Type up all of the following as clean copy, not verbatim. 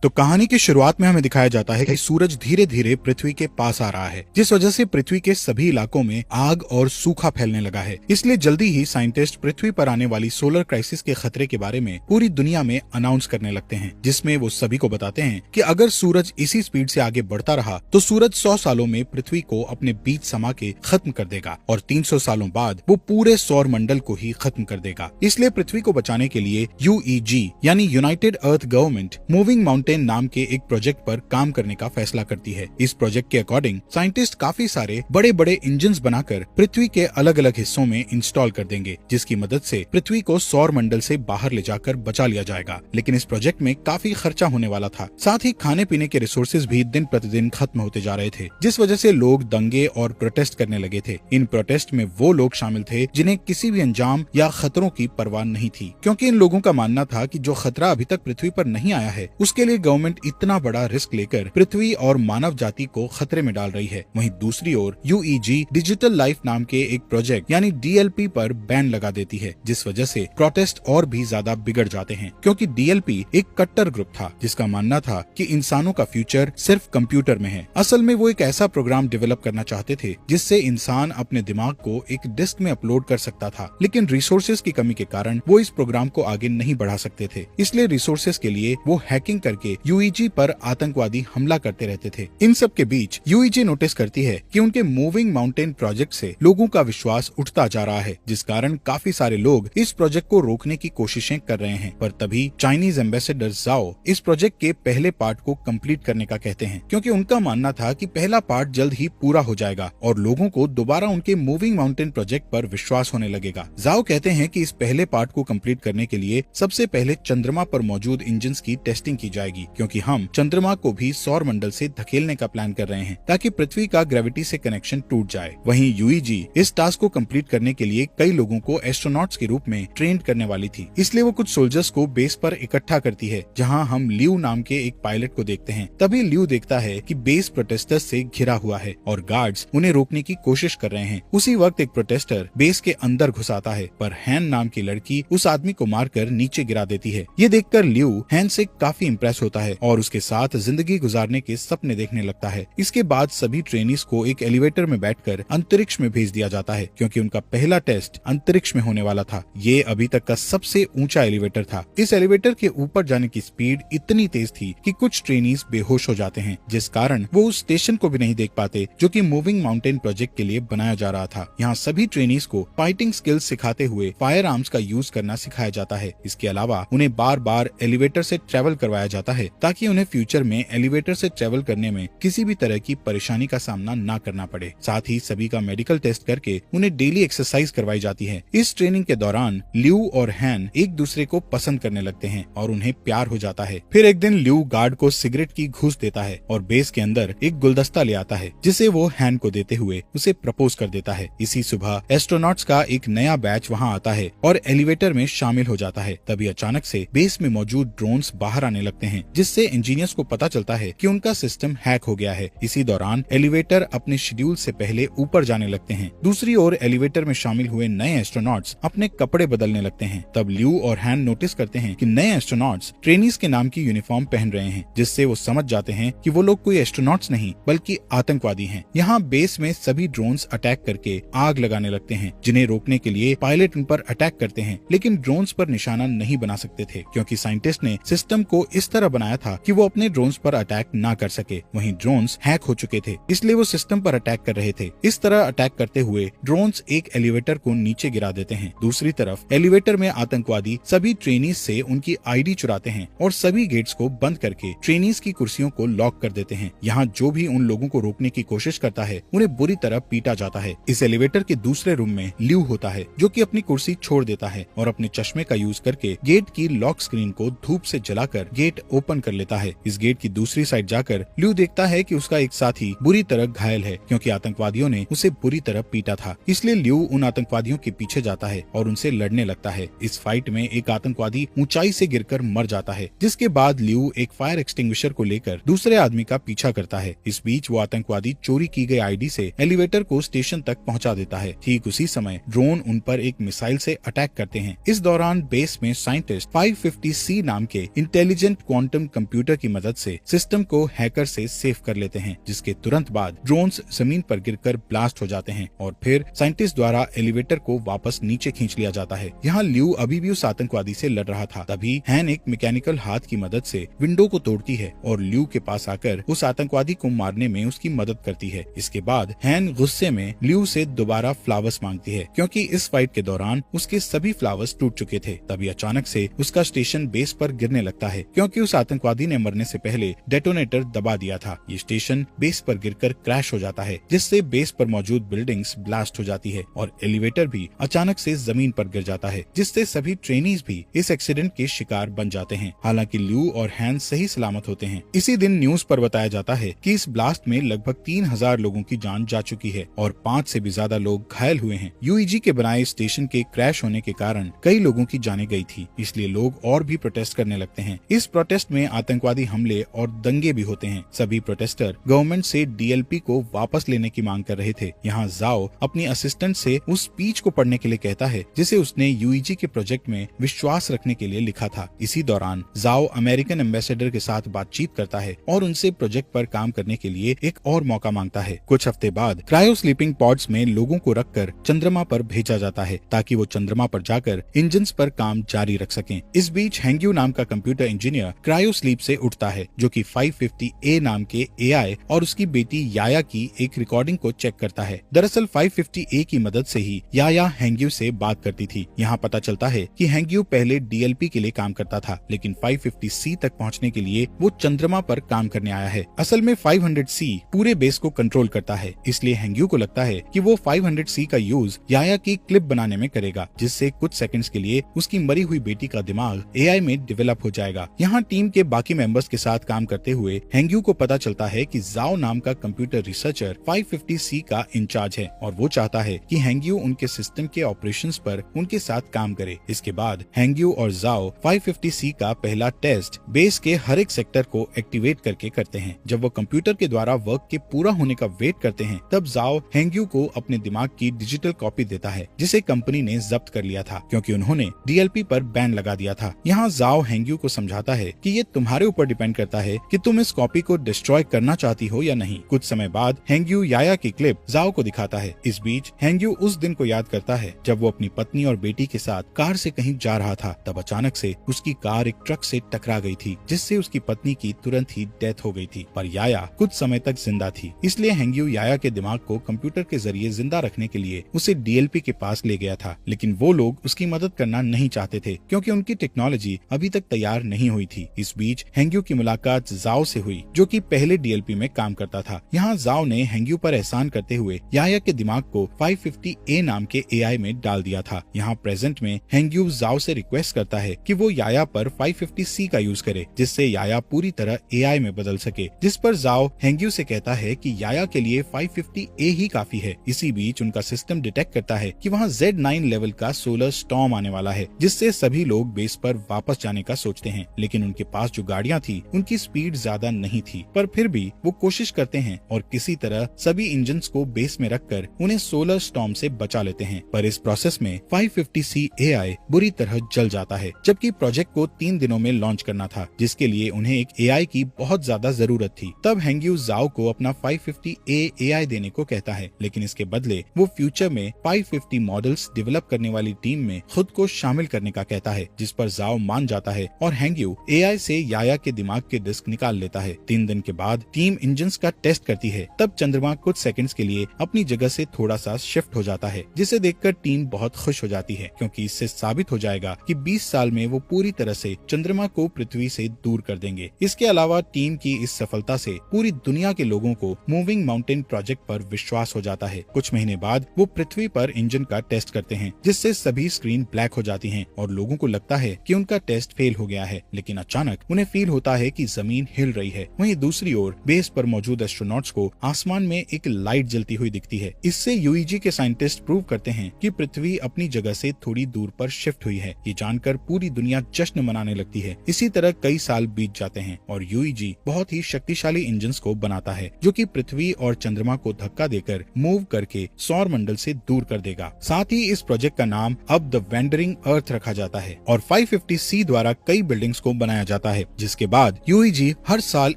तो कहानी की शुरुआत में हमें दिखाया जाता है कि सूरज धीरे धीरे पृथ्वी के पास आ रहा है, जिस वजह से पृथ्वी के सभी इलाकों में आग और सूखा फैलने लगा है। इसलिए जल्दी ही साइंटिस्ट पृथ्वी पर आने वाली सोलर क्राइसिस के खतरे के बारे में पूरी दुनिया में अनाउंस करने लगते हैं, जिसमें वो सभी को बताते हैं कि अगर सूरज इसी स्पीड से आगे बढ़ता रहा तो सूरज 100 सालों में पृथ्वी को अपने बीच समा के खत्म कर देगा और 300 सालों बाद वो पूरे सौर मंडल को ही खत्म कर देगा। इसलिए पृथ्वी को बचाने के लिए UEG यानी यूनाइटेड अर्थ गवर्नमेंट मूविंग माउंटेन नाम के एक प्रोजेक्ट पर काम करने का फैसला करती है। इस प्रोजेक्ट के अकॉर्डिंग साइंटिस्ट काफी सारे बड़े बड़े इंजन्स बनाकर पृथ्वी के अलग अलग हिस्सों में इंस्टॉल कर देंगे, जिसकी मदद से पृथ्वी को सौर मंडल से बाहर ले जाकर बचा लिया जाएगा। लेकिन इस प्रोजेक्ट में काफी खर्चा होने वाला था, साथ ही खाने पीने के रिसोर्सेज भी दिन प्रतिदिन खत्म होते जा रहे थे, जिस वजह से लोग दंगे और प्रोटेस्ट करने लगे थे। इन प्रोटेस्ट में वो लोग शामिल थे जिन्हें किसी भी अंजाम या खतरों की परवाह नहीं थी, क्योंकि इन लोगों का मानना था कि जो खतरा अभी तक पृथ्वी पर नहीं आया है उसके लिए गवर्नमेंट इतना बड़ा रिस्क लेकर पृथ्वी और मानव जाति को खतरे में डाल रही है। वहीं दूसरी ओर UEG डिजिटल लाइफ नाम के एक प्रोजेक्ट यानी DLP पर बैन लगा देती है, जिस वजह से प्रोटेस्ट और भी ज्यादा बिगड़ जाते हैं, क्योंकि DLP एक कट्टर ग्रुप था जिसका मानना था कि इंसानों का फ्यूचर सिर्फ कंप्यूटर में है। असल में वो एक ऐसा प्रोग्राम डेवलप करना चाहते थे जिससे इंसान अपने दिमाग को एक डिस्क में अपलोड कर सकता था, लेकिन रिसोर्सेज की कमी के कारण वो इस प्रोग्राम को आगे नहीं बढ़ा सकते थे। इसलिए रिसोर्सेज के लिए वो हैकिंग करके UEG पर आतंकवादी हमला करते रहते थे। इन सब के बीच UEG नोटिस करती है कि उनके मूविंग माउंटेन प्रोजेक्ट से लोगों का विश्वास उठता जा रहा है, जिस कारण काफी सारे लोग इस प्रोजेक्ट को रोकने की कोशिशें कर रहे हैं। पर तभी चाइनीज एम्बेसडर जाओ इस प्रोजेक्ट के पहले पार्ट को कंप्लीट करने का कहते हैं, क्योंकि उनका मानना था कि पहला पार्ट जल्द ही पूरा हो जाएगा और लोगों को दोबारा उनके मूविंग माउंटेन प्रोजेक्ट पर विश्वास होने लगेगा। जाओ कहते हैं कि इस पहले पार्ट को कंप्लीट करने के लिए सबसे पहले चंद्रमा पर मौजूद इंजन्स की टेस्टिंग की जाएगी, क्योंकि हम चंद्रमा को भी सौर मंडल से धकेलने का प्लान कर रहे हैं ताकि पृथ्वी का ग्रेविटी से कनेक्शन टूट जाए। वहीं UEG इस टास्क को कंप्लीट करने के लिए कई लोगों को एस्ट्रोनॉट्स के रूप में ट्रेन करने वाली थी, इसलिए वो कुछ सोल्जर्स को बेस पर इकट्ठा करती है, जहां हम लियू नाम के एक पायलट को देखते हैं। तभी लियू देखता है कि बेस प्रोटेस्टर्स से घिरा हुआ है और गार्ड्स उन्हें रोकने की कोशिश कर रहे हैं। उसी वक्त एक प्रोटेस्टर बेस के अंदर घुस आता है, पर हैन नाम की लड़की उस आदमी को मारकर नीचे गिरा देती है। ये देखकर लियू हैन से काफी इम्प्रेस होता है और उसके साथ जिंदगी गुजारने के सपने देखने लगता है। इसके बाद सभी ट्रेनीज को एक एलिवेटर में बैठकर अंतरिक्ष में भेज दिया जाता है, क्योंकि उनका पहला टेस्ट अंतरिक्ष में होने वाला था। ये अभी तक का सबसे ऊंचा एलिवेटर था। इस एलिवेटर के ऊपर जाने की स्पीड इतनी तेज थी कि कुछ ट्रेनीज बेहोश हो जाते हैं, जिस कारण वो उस स्टेशन को भी नहीं देख पाते जो कि मूविंग माउंटेन प्रोजेक्ट के लिए बनाया जा रहा था। यहाँ सभी ट्रेनीज को फाइटिंग स्किल्स सिखाते हुए फायर आर्म्स का यूज करना सिखाया जाता है। इसके अलावा उन्हें बार बार एलिवेटर से ट्रेवल करवाया जाता है ताकि उन्हें फ्यूचर में एलिवेटर से ट्रेवल करने में किसी भी तरह की परेशानी का सामना न करना पड़े। साथ ही सभी का मेडिकल टेस्ट करके उन्हें डेली एक्सरसाइज करवाई जाती है। इस ट्रेनिंग के दौरान लियू और हैन एक दूसरे को पसंद करने लगते हैं और उन्हें प्यार हो जाता है। फिर एक दिन लियू गार्ड को सिगरेट की घूस देता है और बेस के अंदर एक गुलदस्ता ले आता है, जिसे वो हैन को देते हुए उसे प्रपोज कर देता है। इसी सुबह एस्ट्रोनॉट्स का एक नया बैच वहाँ आता है और एलिवेटर में शामिल हो जाता है। तभी अचानक से बेस में मौजूद ड्रोन्स बाहर आने लगते हैं, जिससे इंजीनियर्स को पता चलता है कि उनका सिस्टम हैक हो गया है। इसी दौरान एलिवेटर अपने शेड्यूल से पहले ऊपर जाने लगते हैं। दूसरी ओर एलिवेटर में शामिल हुए नए एस्ट्रोनॉट्स अपने कपड़े बदलने लगते हैं। तब लियू और हैन नोटिस करते हैं कि नए एस्ट्रोनॉट्स ट्रेनीज के नाम की यूनिफॉर्म पहन रहे हैं, जिससे वो समझ जाते हैं कि वो लोग कोई एस्ट्रोनॉट्स नहीं बल्कि आतंकवादी हैं। यहाँ बेस में सभी ड्रोन्स अटैक करके आग लगाने लगते हैं, जिन्हें रोकने के लिए पायलट उन पर अटैक करते हैं, लेकिन ड्रोन्स पर निशाना नहीं बना सकते थे, क्योंकि साइंटिस्ट ने सिस्टम को इस तरह बनाया था कि वो अपने ड्रोन्स पर अटैक ना कर सके। वहीं ड्रोन्स हैक हो चुके थे, इसलिए वो सिस्टम पर अटैक कर रहे थे। इस तरह अटैक करते हुए ड्रोन्स एक एलिवेटर को नीचे गिरा देते हैं। दूसरी तरफ एलिवेटर में आतंकवादी सभी ट्रेनीज से उनकी ID चुराते हैं और सभी गेट्स को बंद करके ट्रेनीज की कुर्सियों को लॉक कर देते हैं। यहाँ जो भी उन लोगों को रोकने की कोशिश करता है उन्हें बुरी तरह पीटा जाता है। इस एलिवेटर के दूसरे रूम में लियू होता है, जो कि अपनी कुर्सी छोड़ देता है और अपने चश्मे का यूज करके गेट की लॉक स्क्रीन को धूप से जलाकर गेट ओपन कर लेता है। इस गेट की दूसरी साइड जाकर लियू देखता है कि उसका एक साथी बुरी तरह घायल है, क्योंकि आतंकवादियों ने उसे बुरी तरह पीटा था। इसलिए लियू उन आतंकवादियों के पीछे जाता है और उनसे लड़ने लगता है। इस फाइट में एक आतंकवादी ऊंचाई से गिरकर मर जाता है, जिसके बाद लियू एक फायर एक्सटिंग्विशर को लेकर दूसरे आदमी का पीछा करता है। इस बीच वो आतंकवादी चोरी की गई ID से एलिवेटर को स्टेशन तक पहुंचा देता है। ठीक उसी समय ड्रोन उन पर एक मिसाइल से अटैक करते हैं। इस दौरान बेस में साइंटिस्ट 550C नाम के इंटेलिजेंट क्वांटम क्वांटम कंप्यूटर की मदद से सिस्टम को हैकर से सेव कर लेते हैं, जिसके तुरंत बाद ड्रोन्स जमीन पर गिरकर ब्लास्ट हो जाते हैं और फिर साइंटिस्ट द्वारा एलिवेटर को वापस नीचे खींच लिया जाता है। यहाँ ल्यू अभी भी उस आतंकवादी से लड़ रहा था। तभी हैन एक मैकेनिकल हाथ की मदद से विंडो को तोड़ती है और ल्यू के पास आकर उस आतंकवादी को मारने में उसकी मदद करती है। इसके बाद हैन गुस्से में ल्यू से दोबारा फ्लावर्स मांगती है, क्योंकि इस फाइट के दौरान उसके सभी फ्लावर्स टूट चुके थे। तभी अचानक से उसका स्टेशन बेस पर गिरने लगता है, क्योंकि उस आतंकवादी ने मरने से पहले डेटोनेटर दबा दिया था। ये स्टेशन बेस पर गिरकर क्रैश हो जाता है, जिससे बेस पर मौजूद बिल्डिंग्स ब्लास्ट हो जाती है और एलिवेटर भी अचानक से जमीन पर गिर जाता है, जिससे सभी ट्रेनीज भी इस एक्सीडेंट के शिकार बन जाते हैं। हालांकि ल्यू और हैन सही सलामत होते हैं। इसी दिन न्यूज पर बताया जाता है कि इस ब्लास्ट में लगभग 3000 लोगों की जान जा चुकी है और 5 से भी ज्यादा लोग घायल हुए हैं। यूईजी के बनाए स्टेशन के क्रैश होने के कारण कई लोगों की जानें गई थी, इसलिए लोग और भी प्रोटेस्ट करने लगते हैं। इस प्रोटेस्ट में आतंकवादी हमले और दंगे भी होते हैं। सभी प्रोटेस्टर गवर्नमेंट से डीएलपी को वापस लेने की मांग कर रहे थे। यहाँ जाओ अपनी असिस्टेंट से उस स्पीच को पढ़ने के लिए कहता है, जिसे उसने यूईजी के प्रोजेक्ट में विश्वास रखने के लिए लिखा था। इसी दौरान जाओ अमेरिकन एम्बेसडर के साथ बातचीत करता है और उनसे प्रोजेक्ट पर काम करने के लिए एक और मौका मांगता है। कुछ हफ्ते बाद क्रायो स्लीपिंग पॉड्स में लोगों को रखकर चंद्रमा पर भेजा जाता है, ताकि वो चंद्रमा पर जाकर इंजन्स पर काम जारी रख सकें। इस बीच हैंग्यू नाम का कंप्यूटर इंजीनियर क्रायो स्लीप से उठता है, जो कि 550A नाम के एआई और उसकी बेटी याया की एक रिकॉर्डिंग को चेक करता है। दरअसल 550A की मदद से ही याया हैंग्यू से बात करती थी। यहाँ पता चलता है कि हैंग्यू पहले डीएलपी के लिए काम करता था, लेकिन 550C तक पहुँचने के लिए वो चंद्रमा पर काम करने आया है। असल में 500C पूरे बेस को कंट्रोल करता है, इसलिए हैंग्यू को लगता है कि वो 500C का यूज याया की क्लिप बनाने में करेगा, जिससे कुछ सेकंड्स के लिए उसकी मरी हुई बेटी का दिमाग एआई में डेवलप हो जाएगा। यहाँ टीम के बाकी मेंबर्स के साथ काम करते हुए हैंग्यू को पता चलता है कि जाओ नाम का कंप्यूटर रिसर्चर 550C का इंचार्ज है और वो चाहता है कि हैंग्यू उनके सिस्टम के ऑपरेशंस पर उनके साथ काम करे। इसके बाद हैंग्यू और जाओ 550C का पहला टेस्ट बेस के हर एक सेक्टर को एक्टिवेट करके करते हैं। जब वो कंप्यूटर के द्वारा वर्क के पूरा होने का वेट करते हैं, तब जाओ हैंग्यू को अपने दिमाग की डिजिटल कॉपी देता है, जिसे कंपनी ने जब्त कर लिया था, क्योंकि उन्होंने डीएलपी पर बैन लगा दिया था। यहाँ जाओ हैंग्यू को समझाता है कि ये तुम्हारे ऊपर डिपेंड करता है कि तुम इस कॉपी को डिस्ट्रॉय करना चाहती हो या नहीं। कुछ समय बाद हैंग्यू याया की क्लिप जाओ को दिखाता है। इस बीच हैंग्यू उस दिन को याद करता है जब वो अपनी पत्नी और बेटी के साथ कार से कहीं जा रहा था। तब अचानक से उसकी कार एक ट्रक से टकरा गई थी, जिससे उसकी पत्नी की तुरंत ही डेथ हो गई थी, पर याया कुछ समय तक जिंदा थी। इसलिए हैंग्यू याया के दिमाग को कंप्यूटर के जरिए जिंदा रखने के लिए उसे डीएलपी के पास ले गया था, लेकिन वो लोग उसकी मदद करना नहीं चाहते थे, क्योंकि उनकी टेक्नोलॉजी अभी तक तैयार नहीं हुई थी। इस बीच हैंग्यू की मुलाकात जाओ से हुई, जो कि पहले डीएलपी में काम करता था। यहाँ जाओ ने हैंग्यू पर एहसान करते हुए याया के दिमाग को 550A नाम के एआई में डाल दिया था। यहाँ प्रेजेंट में हैंग्यू जाओ से रिक्वेस्ट करता है कि वो याया पर 550C का यूज करे, जिससे याया पूरी तरह एआई में बदल सके, जिस पर जाओ हैंग्यू से कहता है कि याया के लिए 550A ही काफी है। इसी बीच उनका सिस्टम डिटेक्ट करता है कि वहाँ Z9 लेवल का सोलर स्टॉर्म आने वाला है, जिससे सभी लोग बेस पर वापस जाने का सोचते हैं, लेकिन उनके पास जो गाड़ियाँ थी उनकी स्पीड ज्यादा नहीं थी, पर फिर भी वो कोशिश करते हैं और किसी तरह सभी इंजन्स को बेस में रखकर उन्हें सोलर स्टॉर्म से बचा लेते हैं। पर इस प्रोसेस में 550C एआई बुरी तरह जल जाता है, जबकि प्रोजेक्ट को 3 दिनों में लॉन्च करना था, जिसके लिए उन्हें एक एआई की बहुत ज्यादा जरूरत थी। तब हैंग्यू जाओ को अपना 550A एआई देने को कहता है, लेकिन इसके बदले वो फ्यूचर में 550 मॉडल्स डेवलप करने वाली टीम में खुद को शामिल करने का कहता है, जिस पर जाओ मान जाता है और हैंग्यू एआई से याया के दिमाग के डिस्क निकाल लेता है। 3 दिन के बाद टीम इंजन्स का टेस्ट करती है। तब चंद्रमा कुछ सेकंड्स के लिए अपनी जगह से थोड़ा सा शिफ्ट हो जाता है, जिसे देखकर टीम बहुत खुश हो जाती है, क्योंकि इससे साबित हो जाएगा कि 20 साल में वो पूरी तरह से चंद्रमा को पृथ्वी से दूर कर देंगे। इसके अलावा टीम की इस सफलता से पूरी दुनिया के लोगों को मूविंग माउंटेन प्रोजेक्ट पर विश्वास हो जाता है। कुछ महीने बाद वो पृथ्वी पर इंजन का टेस्ट करते हैं, जिससे सभी स्क्रीन ब्लैक हो जाती हैं और लोगों को लगता है कि उनका टेस्ट फेल हो गया है, लेकिन अचानक उन्हें फील होता है कि जमीन हिल रही है। वहीं दूसरी ओर बेस पर मौजूद एस्ट्रोनॉट्स को आसमान में एक लाइट जलती हुई दिखती है। इससे यूईजी के साइंटिस्ट प्रूव करते हैं कि पृथ्वी अपनी जगह से थोड़ी दूर पर शिफ्ट हुई है। ये जानकर पूरी दुनिया जश्न मनाने लगती है। इसी तरह कई साल बीत जाते हैं और यूईजी बहुत ही शक्तिशाली इंजन्स को बनाता है, जो कि पृथ्वी और चंद्रमा को धक्का देकर मूव करके सौर मंडल से दूर कर देगा। साथ ही इस प्रोजेक्ट का नाम अब द वेंडरिंग अर्थ रखा जाता है और 550C द्वारा कई बिल्डिंग्स को बनाया जाता है। जाता है, जिसके बाद यूईजी हर साल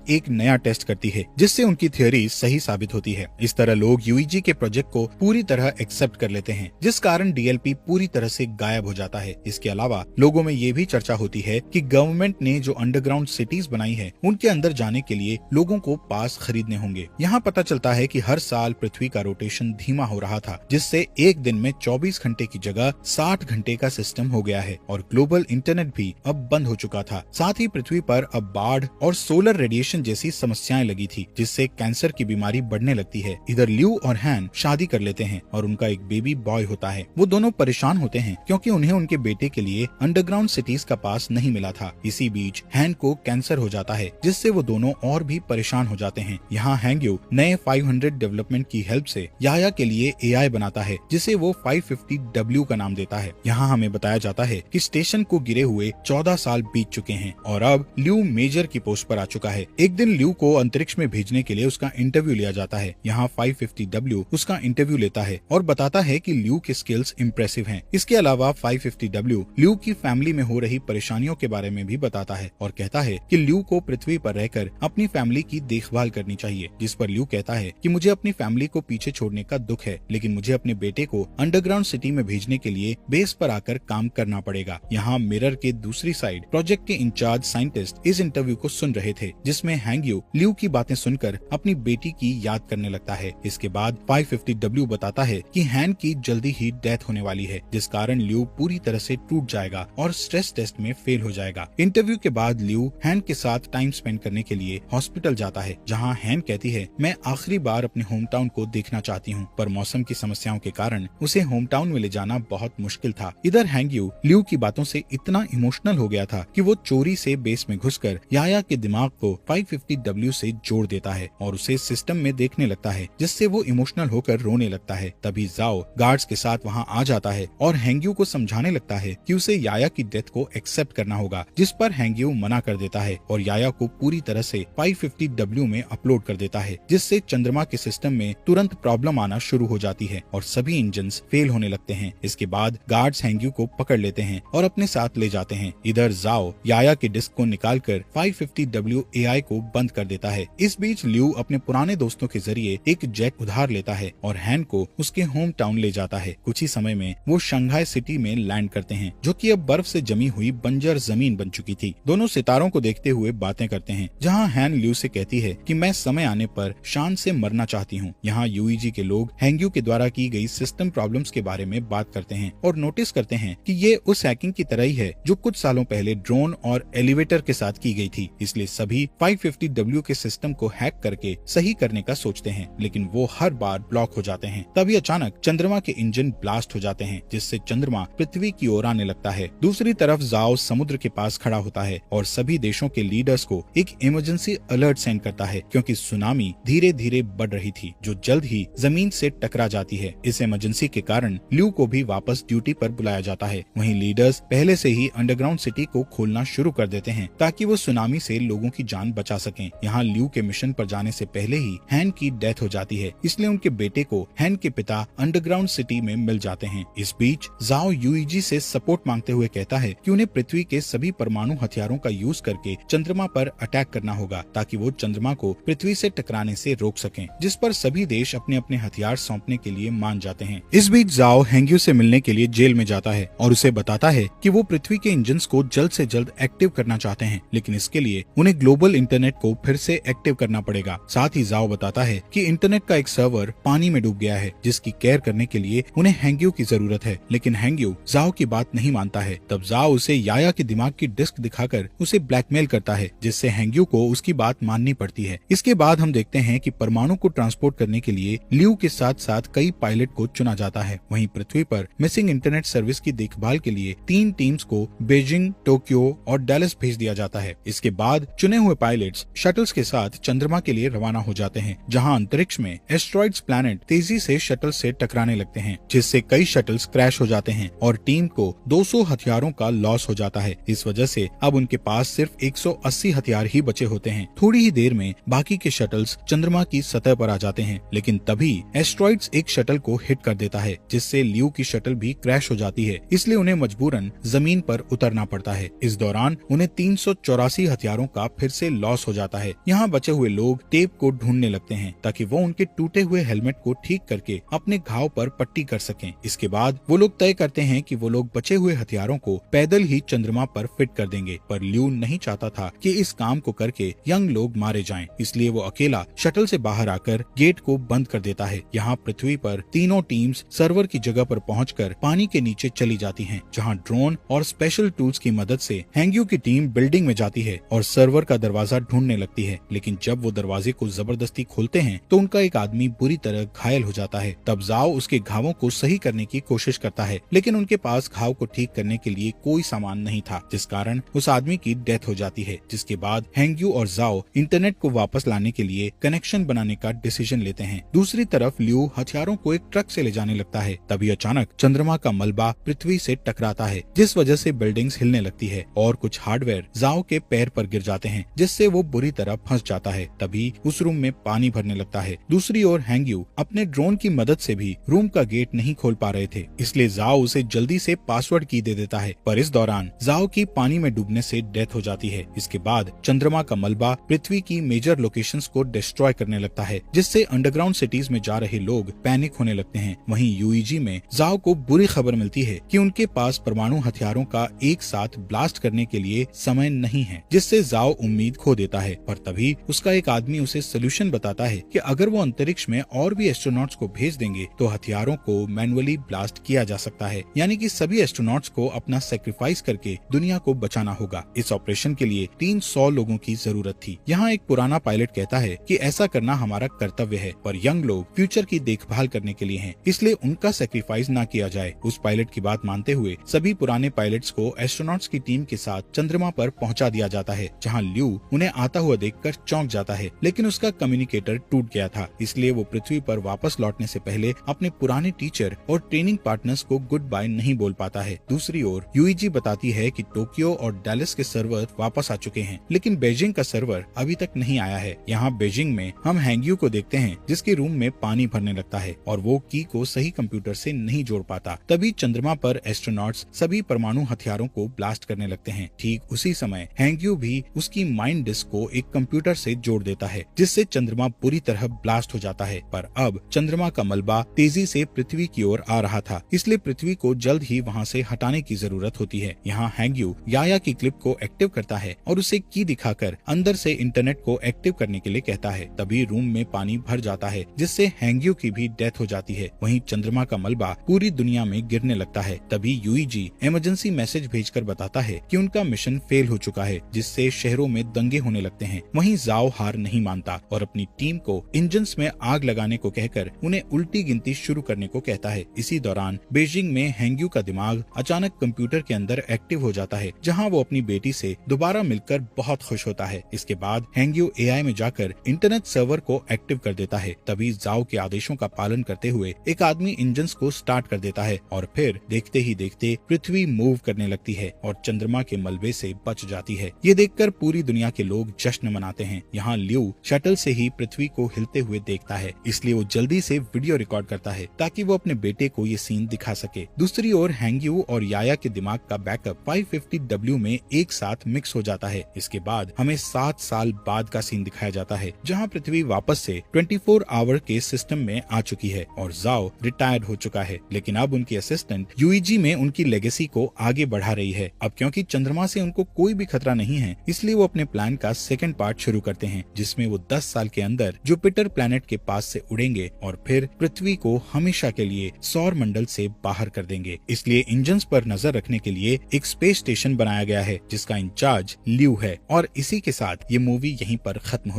एक नया टेस्ट करती है जिससे उनकी थ्योरी सही साबित होती है। इस तरह लोग यूईजी के प्रोजेक्ट को पूरी तरह एक्सेप्ट कर लेते हैं, जिस कारण डीएलपी पूरी तरह से गायब हो जाता है। इसके अलावा लोगों में ये भी चर्चा होती है कि गवर्नमेंट ने जो अंडरग्राउंड सिटीज बनाई है उनके अंदर जाने के लिए लोगों को पास खरीदने होंगे। यहाँ पता चलता है कि हर साल पृथ्वी का रोटेशन धीमा हो रहा था, जिससे एक दिन में 24 घंटे की जगह 60 घंटे का सिस्टम हो गया है और ग्लोबल इंटरनेट भी अब बंद हो चुका था। साथ ही पृथ्वी पर अब बाढ़ और सोलर रेडिएशन जैसी समस्याएं लगी थी, जिससे कैंसर की बीमारी बढ़ने लगती है। इधर ल्यू और हैन शादी कर लेते हैं और उनका एक बेबी बॉय होता है। वो दोनों परेशान होते हैं क्योंकि उन्हें उनके बेटे के लिए अंडरग्राउंड सिटीज का पास नहीं मिला था। इसी बीच हैन को कैंसर हो जाता है, जिससे वो दोनों और भी परेशान हो जाते हैं। यहाँ हैंग्यू नए 500 डेवलपमेंट की हेल्प से याया के लिए एआई बनाता है, जिसे वो 550W का नाम देता है। यहाँ हमें बताया जाता है कि स्टेशन को गिरे हुए 14 साल बीत चुके हैं और अब ल्यू मेजर की पोस्ट पर आ चुका है। एक दिन ल्यू को अंतरिक्ष में भेजने के लिए उसका इंटरव्यू लिया जाता है। यहाँ 550W उसका इंटरव्यू लेता है और बताता है कि ल्यू के स्किल्स इम्प्रेसिव हैं। इसके अलावा 550W ल्यू की फैमिली में हो रही परेशानियों के बारे में भी बताता है और कहता है कि ल्यू को पृथ्वी पर रहकर अपनी फैमिली की देखभाल करनी चाहिए। जिस पर ल्यू कहता है कि मुझे अपनी फैमिली को पीछे छोड़ने का दुख है, लेकिन मुझे अपने बेटे को अंडरग्राउंड सिटी में भेजने के लिए बेस पर आकर काम करना पड़ेगा। यहाँ मिरर के दूसरी साइड प्रोजेक्ट के इंचार्ज साइंटिस्ट इस इंटरव्यू को सुन रहे थे, जिसमें हैंग्यू ल्यू की बातें सुनकर अपनी बेटी की याद करने लगता है। इसके बाद 550W बताता है कि हैन की जल्दी ही डेथ होने वाली है, जिस कारण ल्यू पूरी तरह से टूट जाएगा और स्ट्रेस टेस्ट में फेल हो जाएगा। इंटरव्यू के बाद ल्यू हैन के साथ टाइम स्पेंड करने के लिए हॉस्पिटल जाता है, जहाँ हैन कहती है मैं आखिरी बार अपने होम टाउन को देखना चाहती हूँ, पर मौसम की समस्याओं के कारण उसे होम टाउन में ले जाना बहुत मुश्किल था। इधर हैंग्यू ल्यू की बातों से इतना इमोशनल हो गया था कि वो चोरी से बेस में घुसकर याया के दिमाग को 550W से जोड़ देता है और उसे सिस्टम में देखने लगता है, जिससे वो इमोशनल होकर रोने लगता है। तभी जाओ गार्ड्स के साथ वहाँ आ जाता है और हैंग्यू को समझाने लगता है कि उसे याया की डेथ को एक्सेप्ट करना होगा, जिस पर हैंग्यू मना कर देता है और याया को पूरी तरह से 550W में अपलोड कर देता है, जिससे चंद्रमा के सिस्टम में तुरंत प्रॉब्लम आना शुरू हो जाती है और सभी इंजन्स फेल होने लगते हैं। इसके बाद गार्ड्स हैंग्यू को पकड़ लेते हैं और अपने साथ ले जाते हैं। इधर जाओ याया के डिस्क को निकालकर 550W एआई को बंद कर देता है। इस बीच ल्यू अपने पुराने दोस्तों के जरिए एक जेट उधार लेता है और हैन को उसके होम टाउन ले जाता है। कुछ ही समय में वो शंघाई सिटी में लैंड करते हैं, जो कि अब बर्फ से जमी हुई बंजर जमीन बन चुकी थी। दोनों सितारों को देखते हुए बातें करते हैं, जहाँ हैन ल्यू से कहती है कि मैं समय आने पर शान से मरना चाहती हूँ। यहाँ यूईजी के लोग हैंग्यू के द्वारा की गई सिस्टम प्रॉब्लम्स के बारे में बात करते हैं और नोटिस करते हैं कि ये उस हैकिंग की तरह ही है जो कुछ सालों पहले ड्रोन और एलिवेटर के साथ की गई थी। इसलिए सभी 550W के सिस्टम को हैक करके सही करने का सोचते हैं, लेकिन वो हर बार ब्लॉक हो जाते हैं। तभी अचानक चंद्रमा के इंजन ब्लास्ट हो जाते हैं, जिससे चंद्रमा पृथ्वी की ओर आने लगता है। दूसरी तरफ जाओ समुद्र के पास खड़ा होता है और सभी देशों के लीडर्स को एक इमरजेंसी अलर्ट सेंड करता है, क्योंकि सुनामी धीरे धीरे बढ़ रही थी जो जल्द ही जमीन से टकरा जाती है। इस इमरजेंसी के कारण ल्यू को भी वापस ड्यूटी पर बुलाया जाता है। वहीं लीडर्स पहले से ही अंडरग्राउंड सिटी को खोलना शुरू कर देते हैं ताकि वो सुनामी से लोगों की जान बचा सकें। यहाँ ल्यू के मिशन पर जाने से पहले ही हैन की डेथ हो जाती है, इसलिए उनके बेटे को हैन के पिता अंडरग्राउंड सिटी में मिल जाते हैं। इस बीच जाओ यूईजी से सपोर्ट मांगते हुए कहता है कि उन्हें पृथ्वी के सभी परमाणु हथियारों का यूज करके चंद्रमा पर अटैक करना होगा, ताकि वो चंद्रमा को पृथ्वी से टकराने से रोक सकें, जिस पर सभी देश अपने अपने हथियार सौंपने के लिए मान जाते हैं। इस बीच जाओ हैंग्यू से मिलने के लिए जेल में जाता है और उसे बताता है कि वो पृथ्वी के इंजन्स को जल्द से जल्द एक्टिव करना चाहते हैं, लेकिन इसके लिए उन्हें ग्लोबल इंटरनेट को फिर से एक्टिव करना पड़ेगा। साथ ही जाओ बताता है कि इंटरनेट का एक सर्वर पानी में डूब गया है, जिसकी केयर करने के लिए उन्हें हैंग्यू की जरूरत है, लेकिन हैंग्यू जाओ की बात नहीं मानता है। तब जाओ उसे याया के दिमाग की डिस्क दिखाकर उसे ब्लैकमेल करता है, जिससे हैंग्यू को उसकी बात माननी पड़ती है। इसके बाद हम देखते हैं कि परमाणु को ट्रांसपोर्ट करने के लिए ल्यू के साथ साथ कई पायलट को चुना जाता है। वहीं पृथ्वी पर मिसिंग इंटरनेट सर्विस की देखभाल के लिए 3 टीम्स को बीजिंग, टोक्यो और डैलस भेज दिया जाता है। इसके बाद चुने हुए पायलट्स शटल्स के साथ चंद्रमा के लिए रवाना हो जाते हैं, जहां अंतरिक्ष में एस्ट्रॉइड्स प्लैनेट तेजी से शटल से टकराने लगते हैं, जिससे कई शटल्स क्रैश हो जाते हैं और टीम को 200 हथियारों का लॉस हो जाता है। इस वजह से अब उनके पास सिर्फ 180 हथियार ही बचे होते हैं। थोड़ी ही देर में बाकी के शटल्स चंद्रमा की सतह पर आ जाते हैं, लेकिन तभी एस्ट्रॉइड्स एक शटल को हिट कर देता है, जिससे ल्यू की शटल भी क्रैश हो जाती है। इसलिए उन्हें मजबूरन जमीन पर उतरना पड़ता है। इस दौरान उन्हें 384 हथियारों का फिर से लॉस हो जाता है। यहाँ बचे हुए लोग टेप को ढूंढने लगते हैं ताकि वो उनके टूटे हुए हेलमेट को ठीक करके अपने घाव पर पट्टी कर सकें। इसके बाद वो लोग तय करते हैं कि वो लोग बचे हुए हथियारों को पैदल ही चंद्रमा पर फिट कर देंगे, पर ल्यू नहीं चाहता था कि इस काम को करके यंग लोग मारे जाएं, इसलिए वो अकेला शटल से बाहर आकर गेट को बंद कर देता है। यहाँ पृथ्वी पर तीनों टीम्स सर्वर की जगह पर पहुंचकर पानी के नीचे चली जाती हैं, जहाँ ड्रोन और स्पेशल टूल्स की मदद से हैंग्यू की टीम बिल्डिंग में जाती है और सर्वर का दरवाजा ढूंढने लगती है। लेकिन जब वो दरवाजे को जबरदस्ती खोलते हैं तो उनका एक आदमी बुरी तरह घायल हो जाता है। तब जाओ उसके घावों को सही करने की कोशिश करता है, लेकिन उनके पास घाव को ठीक करने के लिए कोई सामान नहीं था, जिस कारण उस आदमी की डेथ हो जाती है। जिसके बाद हैंग्यू और जाओ इंटरनेट को वापस लाने के लिए कनेक्शन बनाने का डिसीजन लेते हैं। दूसरी तरफ ल्यू हथियारों को एक ट्रक से ले जाने लगता है। तभी अचानक चंद्रमा का मलबा पृथ्वी से टकराता है, जिस वजह से बिल्डिंग्स हिलने लगती है और कुछ हार्डवेयर जाओ के पैर पर गिर जाते हैं, जिससे वो बुरी तरह फंस जाता है। तभी उस रूम में पानी भरने लगता है। दूसरी ओर हैंग्यू अपने ड्रोन की मदद से भी रूम का गेट नहीं खोल पा रहे थे, इसलिए जाओ उसे जल्दी से पासवर्ड की दे देता है, पर इस दौरान जाओ की पानी में डूबने से डेथ हो जाती है। इसके बाद चंद्रमा का मलबा पृथ्वी की मेजर लोकेशंस को डिस्ट्रॉय करने लगता है, जिससे अंडरग्राउंड सिटीज में जा रहे लोग पैनिक होने लगते हैं। वहीं यूईजी में जाओ को बुरी खबर मिलती है कि उनके पास परमाणु हथियारों का एक साथ ब्लास्ट करने के लिए समय नहीं है, जिससे जाओ उम्मीद खो देता है। पर तभी उसका एक आदमी उसे सोल्यूशन बताता है कि अगर वो अंतरिक्ष में और भी एस्ट्रोनॉट्स को भेज देंगे तो हथियारों को मैनुअली ब्लास्ट किया जा सकता है, यानी कि सभी एस्ट्रोनॉट्स को अपना सेक्रीफाइस करके दुनिया को बचाना होगा। इस ऑपरेशन के लिए 300 लोगों की जरूरत थी। यहाँ एक पुराना पायलट कहता है कि ऐसा करना हमारा कर्तव्य है, पर यंग लोग फ्यूचर की देखभाल करने के लिए हैं, इसलिए उनका सेक्रीफाइस ना किया जाए। उस पायलट की बात मानते हुए सभी पुराने पायलट्स को एस्ट्रोनॉट्स की टीम के साथ चंद्रमा पर पहुंचा दिया जाता है, जहां ल्यू उन्हें आता हुआ देखकर चौंक जाता है, लेकिन उसका कम्युनिकेटर टूट गया था, इसलिए वो पृथ्वी पर वापस लौटने से पहले अपने पुराने टीचर और ट्रेनिंग पार्टनर्स को गुड बाय नहीं बोल पाता है। दूसरी ओर यूईजी बताती है कि टोक्यो और डैलस के सर्वर वापस आ चुके हैं, लेकिन बीजिंग का सर्वर अभी तक नहीं आया है। यहाँ बीजिंग में हम हैंग्यू को देखते हैं, जिसके रूम में पानी भरने लगता है और वो की को सही कंप्यूटर से नहीं जोड़ पाता। तभी चंद्रमा पर एस्ट्रोनॉट्स सभी परमाणु हथियारों को ब्लास्ट करने लगते हैं। ठीक उसी समय हैंग्यू भी उसकी माइंड डिस्क को एक कंप्यूटर से जोड़ देता है, जिससे चंद्रमा पूरी तरह ब्लास्ट हो जाता है। पर अब चंद्रमा का मलबा तेजी से पृथ्वी की ओर आ रहा था, इसलिए पृथ्वी को जल्द ही वहाँ से हटाने की जरूरत होती है। यहाँ हैंग्यू याया की क्लिप को एक्टिव करता है और उसे की दिखाकर अंदर से इंटरनेट को एक्टिव करने के लिए कहता है। तभी रूम में पानी भर जाता है, जिससे हैंग्यू की भी डेथ हो जाती है। वहीं चंद्रमा का मलबा पूरी दुनिया में गिरने लगता है। तभी यूईजी इमरजेंसी मैसेज भेजकर बताता है कि उनका मिशन फेल हो चुका है, जिससे शहरों में दंगे होने लगते हैं। वहीं जाओ हार नहीं मानता और अपनी टीम को इंजन्स में आग लगाने को कहकर उन्हें उल्टी गिनती शुरू करने को कहता है। इसी दौरान बीजिंग में हैंग्यू का दिमाग अचानक कंप्यूटर के अंदर एक्टिव हो जाता है, जहां वो अपनी बेटी से दोबारा मिलकर बहुत खुश होता है। इसके बाद हैंग्यू एआई में जाकर इंटरनेट सर्वर को एक्टिव कर देता है। तभी जाओ के आदेशों का पालन करते हुए एक आदमी इंजन्स को स्टार्ट कर देता है और फिर देखते ही देखते पृथ्वी मूव करने लगती है और चंद्रमा के मलबे से बच जाती है। ये देखकर पूरी दुनिया के लोग जश्न मनाते हैं। यहाँ ल्यू शटल से ही पृथ्वी को हिलते हुए देखता है, इसलिए वो जल्दी से वीडियो रिकॉर्ड करता है ताकि वो अपने बेटे को ये सीन दिखा सके। दूसरी ओर हैंग्यू और याया के दिमाग का बैकअप 550W में एक साथ मिक्स हो जाता है। इसके बाद हमें 7 साल बाद का सीन दिखाया जाता है, जहाँ पृथ्वी वापस से 24 आवर के सिस्टम में आ चुकी है और जाओ रिटायर्ड हो चुका है। लेकिन अब उनकी असिस्टेंट यूईजी में उनकी लेगेसी को आगे बढ़ा रही है। अब क्योंकि चंद्रमा से उनको कोई भी खतरा नहीं है, इसलिए वो अपने प्लान का सेकंड पार्ट शुरू करते हैं, जिसमें वो 10 साल के अंदर जुपिटर प्लैनेट के पास से उड़ेंगे और फिर पृथ्वी को हमेशा के लिए सौर मंडल से बाहर कर देंगे। इसलिए इंजन्स पर नजर रखने के लिए एक स्पेस स्टेशन बनाया गया है, जिसका इंचार्ज ल्यू है। और इसी के साथ ये मूवी यहीं पर खत्म हो